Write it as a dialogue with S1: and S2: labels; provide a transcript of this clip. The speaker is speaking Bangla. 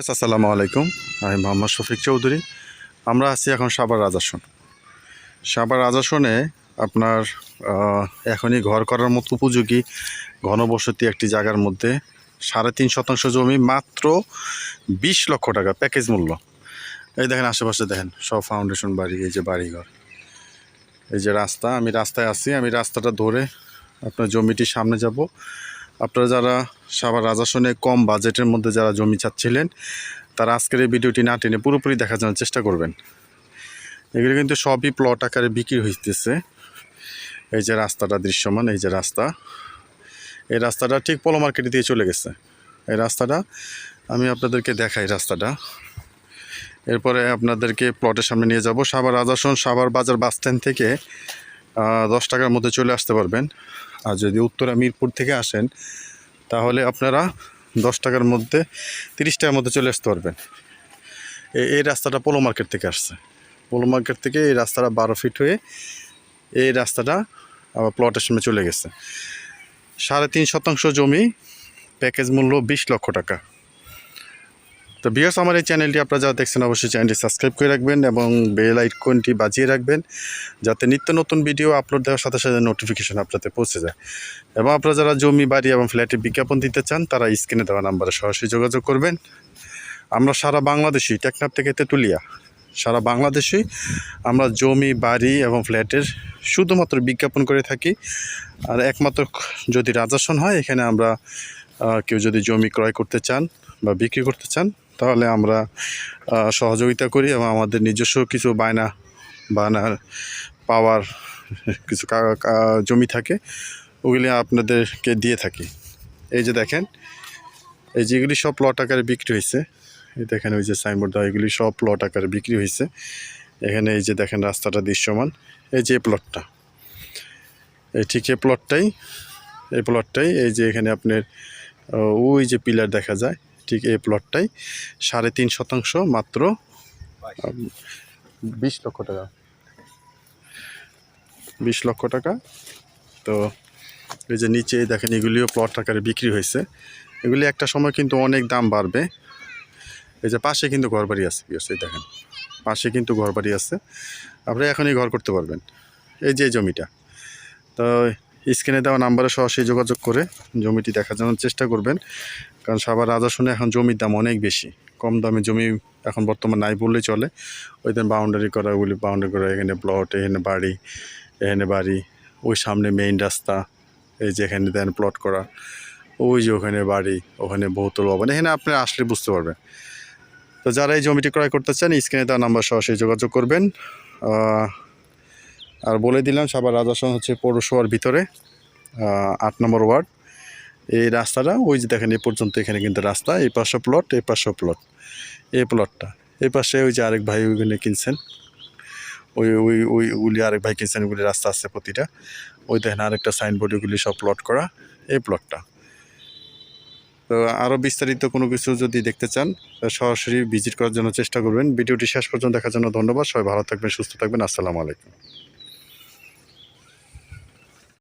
S1: আসসালামু আলাইকুম। আমি মোহাম্মদ শফিক চৌধুরী। আমরা আছি এখন সাভার রাজাসন। সাভার রাজাসনে আপনার এখনই ঘর করার মতো উপযোগী ঘনবসতি একটি জায়গার মধ্যে 3.5 শতাংশ জমি, মাত্র 20 লক্ষ টাকা প্যাকেজ মূল্য। এই দেখেন আশেপাশে দেখেন সব ফাউন্ডেশন বাড়ি, এই যে বাড়িঘর, এই যে রাস্তা। আমি রাস্তায় আছি, আমি রাস্তাটা ধরে আপনার জমিটির সামনে যাব। আপনারা যারা সাভার রাজাসনে কম বাজেটের মধ্যে যারা জমি চাচ্ছিলেন, তারা আজকের এই ভিডিওটি না টেনে পুরোপুরি দেখার জন্য চেষ্টা করবেন। এগুলো কিন্তু সবই প্লট আকারে বিক্রি হইতেছে। এই যে রাস্তাটা দৃশ্যমান, এই যে রাস্তা, এই রাস্তাটা ঠিক পলো মার্কেট দিয়ে চলে গেছে। এই রাস্তাটা আমি আপনাদেরকে দেখাই রাস্তাটা, এরপরে আপনাদেরকে প্লটের সামনে নিয়ে যাব। সাভার রাজাসন সাভার বাজার বাস স্ট্যান্ড থেকে 10 টাকার মধ্যে চলে আসতে পারবেন। আর যদি উত্তরা মিরপুর থেকে আসেন, তাহলে আপনারা 10 টাকার মধ্যে 30 টাকার মধ্যে চলে আসতে পারবেন। এই রাস্তাটা পলো মার্কেট থেকে আসছে। পলো মার্কেট থেকে এই রাস্তাটা 12 ফিট হয়ে এই রাস্তাটা আবার প্লটের সামনে চলে গেছে। 3.5 শতাংশ জমি, প্যাকেজ মূল্য 20 লক্ষ টাকা। তো ভিউয়ার্স, আমার এই চ্যানেলটি আপনারা যারা দেখছেন, অবশ্যই চ্যানেলটি সাবস্ক্রাইব করে রাখবেন এবং বেল আইকনটি বাজিয়ে রাখবেন, যাতে নিত্য নতুন ভিডিও আপলোড দেওয়ার সাথে সাথে নোটিফিকেশন আপনাদের পৌঁছে যায়। এবং আপনারা যারা জমি, বাড়ি এবং ফ্ল্যাটের বিজ্ঞাপন দিতে চান, তারা স্ক্রিনে দেওয়া নাম্বারে সরাসরি যোগাযোগ করবেন। আমরা সারা বাংলাদেশই, টেকনাফ থেকে তেঁতুলিয়া, সারা বাংলাদেশেই আমরা জমি, বাড়ি এবং ফ্ল্যাটের শুধুমাত্র বিজ্ঞাপন করে থাকি। আর একমাত্র যদি রাজাসন হয়, এখানে আমরা কেউ যদি জমি ক্রয় করতে চান বা বিক্রি করতে চান, তাহলে আমরা সহযোগিতা করি এবং আমাদের নিজস্ব কিছু বায়না পাওয়ার কিছু জমি থাকে, ওগুলি আপনাদেরকে দিয়ে থাকি। এই যে দেখেন, এই যেগুলি সব প্লট আকারে বিক্রি হয়েছে, এই দেখেন ওই যে সাইনবোর্ড দেওয়া, এগুলি সব প্লট আকারে বিক্রি হয়েছে। এখানে এই যে দেখেন রাস্তাটা দৃশ্যমান, এই যে প্লটটা, এই ঠিক এই প্লটটাই এই যে এখানে আপনার ওই যে পিলার দেখা যায়, ঠিক এই প্লটটাই 3.5 শতাংশ, মাত্র 20 লক্ষ টাকা। 20 লক্ষ টাকা। তো এই যে নিচে দেখেন, এগুলিও প্লট আকারে বিক্রি হয়েছে। এগুলি একটা সময় কিন্তু অনেক দাম বাড়বে। এই যে পাশে কিন্তু ঘরবাড়ি আছে, এই দেখেন পাশে কিন্তু ঘরবাড়ি আছে, আপনি এখনই ঘর করতে পারবেন। এই যে জমিটা, তো স্ক্রিনে দেওয়া নাম্বারে সরাসরি যোগাযোগ করে জমিটি দেখার জন্য চেষ্টা করবেন। কারণ সাভার রাজাসনে এখন জমির দাম অনেক বেশি, কম দামে জমি এখন বর্তমান নাই বললেই চলে। ওই দিন বাউন্ডারি করা, ওগুলি বাউন্ডারি করা, এখানে প্লট, এখানে বাড়ি, ওই সামনে মেইন রাস্তা, এই যে এখানে দেন প্লট করা, ওই যে ওখানে বাড়ি, ওখানে বহুতল ভবন, এখানে আপনি আসলে বুঝতে পারবেন। তো যারা এই জমিটি ক্রয় করতে চান, স্ক্রিনে দেওয়া নাম্বার সরাসরি যোগাযোগ করবেন। আর বলে দিলাম, সাভার রাজাসন হচ্ছে পৌরসভার ভিতরে 8 নম্বর ওয়ার্ড। এই রাস্তাটা ওই যে দেখেন, এই পর্যন্ত এখানে কিন্তু রাস্তা, এই পাশে প্লট, এই পাশে প্লট, এই প্লটটা, এই পাশে ওই যে আরেক ভাই ওইখানে কিনছেন, ওইগুলি আরেক ভাই কিনছেন, ওইগুলি রাস্তা আছে প্রতিটা। ওই দেখেন আরেকটা সাইনবোর্ড, ওইগুলি সব প্লট করা, এই প্লটটা। তো আরও বিস্তারিত কোনো কিছু যদি দেখতে চান, সরাসরি ভিজিট করার জন্য চেষ্টা করবেন। ভিডিওটি শেষ পর্যন্ত দেখার জন্য ধন্যবাদ। সবাই ভালো থাকবেন, সুস্থ থাকবেন। আসসালামু আলাইকুম।